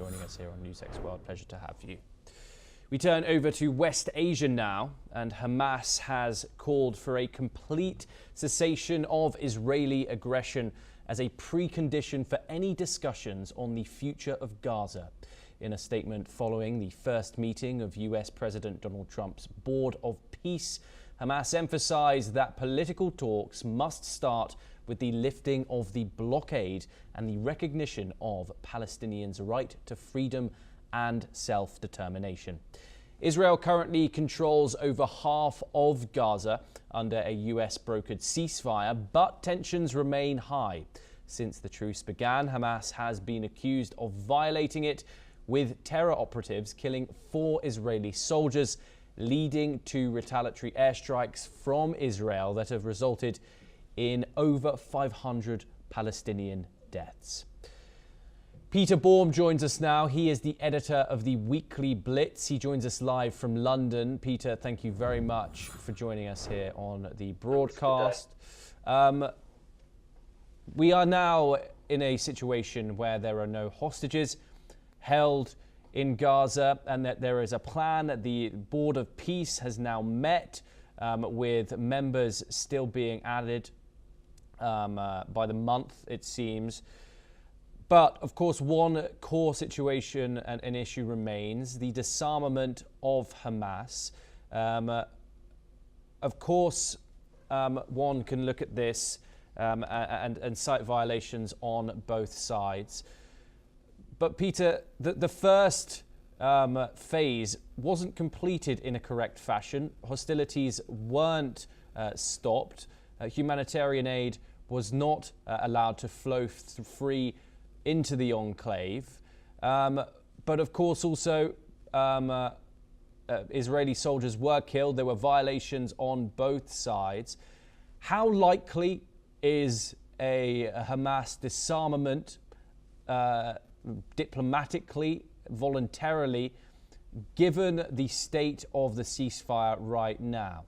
joining us here on NewsX World. Pleasure to have you. We turn over to West Asia now, and Hamas has called for a complete cessation of Israeli aggression as a precondition for any discussions on the future of Gaza. In a statement following the first meeting of US President Donald Trump's Board of Peace, Hamas emphasized that political talks must start with the lifting of the blockade and the recognition of Palestinians' right to freedom and self-determination. Israel currently controls over half of Gaza under a US-brokered ceasefire, but tensions remain high. Since the truce began, Hamas has been accused of violating it, with terror operatives killing 4 Israeli soldiers, leading to retaliatory airstrikes from Israel that have resulted in over 500 Palestinian deaths. Peter Baum joins us now. He is the editor of the Weekly Blitz. He joins us live from London. Peter, thank you very much for joining us here on the broadcast. We are now in a situation where there are no hostages held in Gaza, and that there is a plan that the Board of Peace has now met, with members still being added by the month, it seems. But, of course, one core situation and an issue remains: the disarmament of Hamas. Of course, one can look at this and cite violations on both sides. But, Peter, the first phase wasn't completed in a correct fashion. Hostilities weren't stopped. Humanitarian aid was not allowed to flow free into the enclave. But of course also Israeli soldiers were killed. There were violations on both sides. How likely is a Hamas disarmament diplomatically, voluntarily, given the state of the ceasefire right now?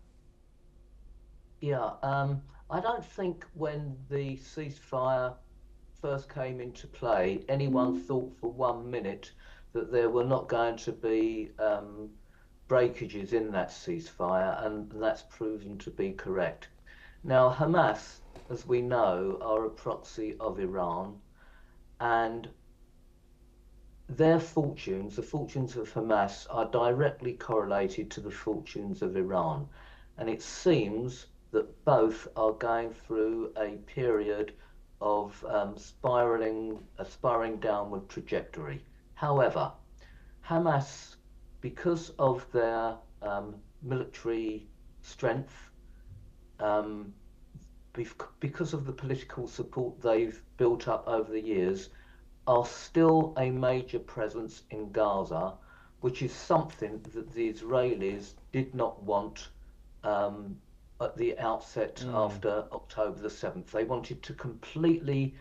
Yeah, I don't think when the ceasefire first came into play, anyone thought for 1 minute that there were not going to be breakages in that ceasefire, and that's proven to be correct. Now, Hamas, as we know, are a proxy of Iran, and their fortunes, the fortunes of Hamas, are directly correlated to the fortunes of Iran. And it seems that both are going through a period of spiraling downward trajectory. However, Hamas, because of their military strength, because of the political support they've built up over the years, are still a major presence in Gaza, which is something that the Israelis did not want at the outset after October the 7th. They wanted to completely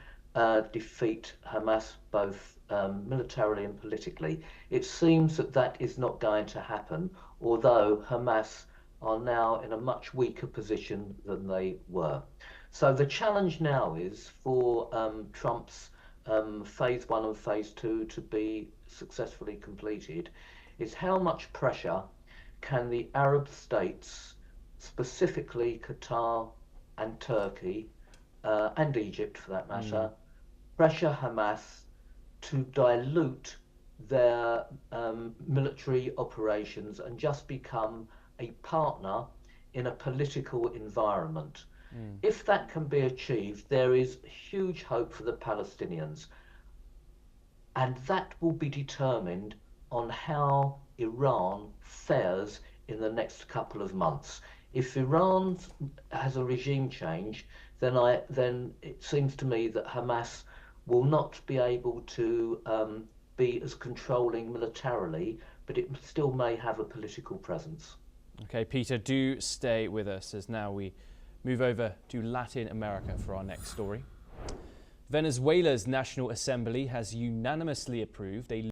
defeat Hamas, both militarily and politically. It seems that that is not going to happen, although Hamas are now in a much weaker position than they were. So the challenge now is for Trump's phase 1 and phase 2 to be successfully completed, is how much pressure can the Arab states, specifically Qatar and Turkey, and Egypt for that matter, pressure Hamas to dilute their military operations and just become a partner in a political environment. If that can be achieved, there is huge hope for the Palestinians, and that will be determined on how Iran fares in the next couple of months. If Iran has a regime change, then it seems to me that Hamas will not be able to be as controlling militarily, but it still may have a political presence. Okay, Peter, do stay with us as now we move over to Latin America for our next story. Venezuela's National Assembly has unanimously approved a